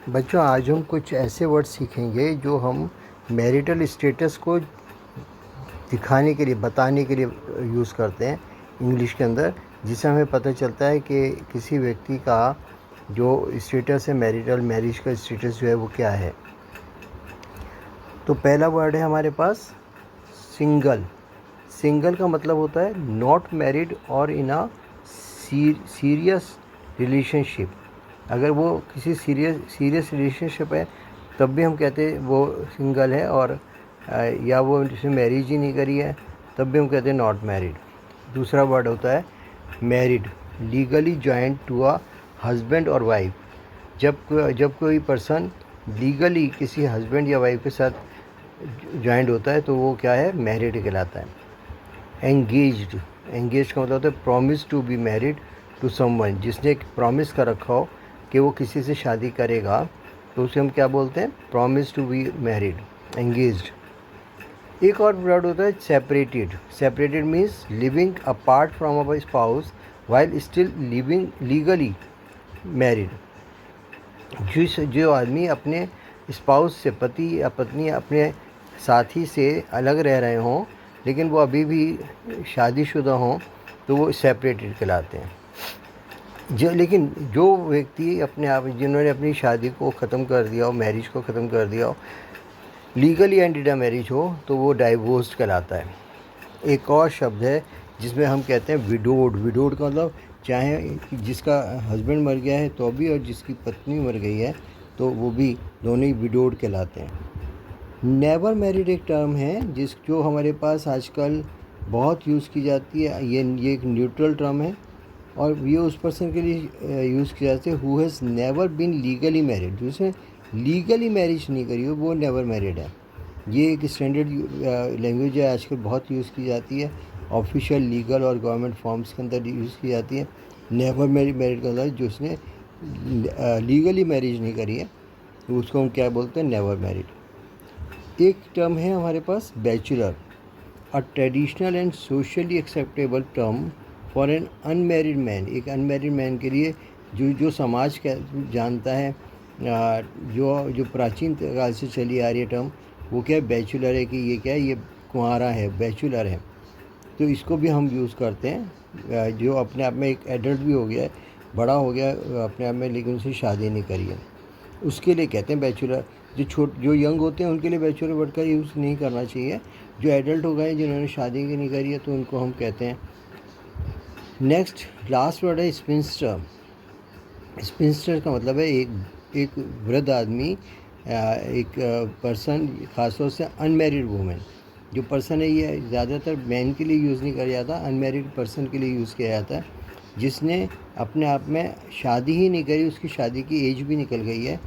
बच्चों, आज हम कुछ ऐसे वर्ड सीखेंगे जो हम मैरिटल स्टेटस को दिखाने के लिए, बताने के लिए यूज़ करते हैं इंग्लिश के अंदर, जिससे हमें पता चलता है कि किसी व्यक्ति का जो स्टेटस है, मैरिटल मैरिज का स्टेटस जो है वो क्या है। तो पहला वर्ड है हमारे पास सिंगल। सिंगल का मतलब होता है नॉट मैरिड और इन अ सीरियस रिलेशनशिप। अगर वो किसी सीरियस रिलेशनशिप है तब भी हम कहते हैं वो सिंगल है, और या वो जिसने मैरिज ही नहीं करी है तब भी हम कहते हैं नॉट मैरिड। दूसरा वर्ड होता है married, legally joined to a husband और वाइफ। जब कोई पर्सन लीगली किसी हस्बैंड या वाइफ के साथ जॉइंट होता है तो वो क्या है, मैरिड कहलाता है। एंगेज्ड, एंगेज का मतलब होता है promise to be married to someone. जिसने एक प्रॉमिस कर रखा हो कि वो किसी से शादी करेगा तो उसे हम क्या बोलते हैं, promise to be married, engaged. एक और वर्ड होता है separated. Separated means living apart from our spouse while still living legally married. जो आदमी अपने स्पाउस से, पति या पत्नी अपने साथी से अलग रह रहे हों लेकिन वो अभी भी शादीशुदा हों तो वो सेपरेटेड कहलाते हैं। लेकिन जो व्यक्ति अपने आप, जिन्होंने अपनी शादी को ख़त्म कर दिया हो, मैरिज को ख़त्म कर दिया हो, लीगली एंडेड अ मैरिज हो, तो वो डाइवोर्स्ड कहलाता है। एक और शब्द है जिसमें हम कहते हैं विडोड। विडोड का मतलब चाहे जिसका हस्बैंड मर गया है तो भी, और जिसकी पत्नी मर गई है तो वो भी, दोनों ही विडोड कहलाते हैं। नेवर मैरिड एक टर्म है जो हमारे पास आजकल बहुत यूज़ की जाती है। ये एक न्यूट्रल टर्म है और ये उस पर्सन के लिए यूज़ किया जाता है who has never been legally married. जिसने लीगली मैरिज नहीं करी हो वो नेवर मैरिड है। ये एक स्टैंडर्ड लैंग्वेज है, आजकल बहुत यूज़ की जाती है, ऑफिशियल, लीगल और गवर्नमेंट फॉर्म्स के अंदर यूज़ की जाती है। नेवर मैरिड का मतलब जिसने लीगली मैरिज नहीं करी है तो उसको हम क्या बोलते हैं, नेवर मैरिड। एक टर्म है हमारे पास bachelor, a traditional and socially acceptable term for an unmarried man. एक अनमैरिड मैन के लिए जो समाज जानता है, जो प्राचीन काल से चली आ रही है टर्म, वो क्या है, बैचलर है, कि ये क्या है, ये कुंवारा है, बैचलर है। तो इसको भी हम यूज़ करते हैं जो अपने आप में एक एडल्ट भी हो गया है, बड़ा हो गया अपने आप में, लेकिन उसने शादी नहीं करी है, उसके लिए कहते हैं बैचलर। जो यंग होते हैं उनके लिए बैचलर वर्ड का यूज़ नहीं करना चाहिए। जो एडल्ट हो गए, जिन्होंने शादी की नहीं करी है, तो उनको हम कहते हैं। नेक्स्ट लास्ट वर्ड है स्पिंस्टर। स्पिंस्टर का मतलब है एक वृद्ध आदमी, एक पर्सन, खासतौर से अनमैरिड वूमेन। जो पर्सन है ये ज़्यादातर मैन के लिए यूज़ नहीं किया जाता, अनमैरिड पर्सन के लिए यूज़ किया जाता है, जिसने अपने आप में शादी ही नहीं करी, उसकी शादी की एज भी निकल गई है,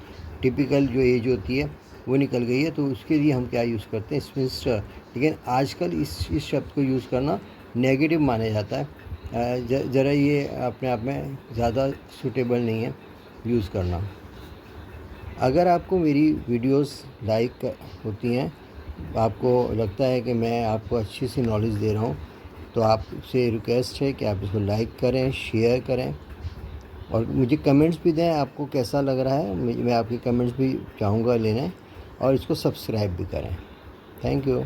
टिपिकल जो एज होती है वो निकल गई है, तो उसके लिए हम क्या यूज़ करते हैं, स्पिंस्टर। लेकिन आजकल इस शब्द को यूज़ करना नेगेटिव माना जाता है, ज़रा ये अपने आप में ज़्यादा सूटेबल नहीं है यूज़ करना। अगर आपको मेरी वीडियोस लाइक होती हैं, आपको लगता है कि मैं आपको अच्छी सी नॉलेज दे रहा हूँ, तो आपसे रिक्वेस्ट है कि आप इसको लाइक करें, शेयर करें और मुझे कमेंट्स भी दें, आपको कैसा लग रहा है। मैं आपके कमेंट्स भी चाहूँगा लेने, और इसको सब्सक्राइब भी करें। Thank you.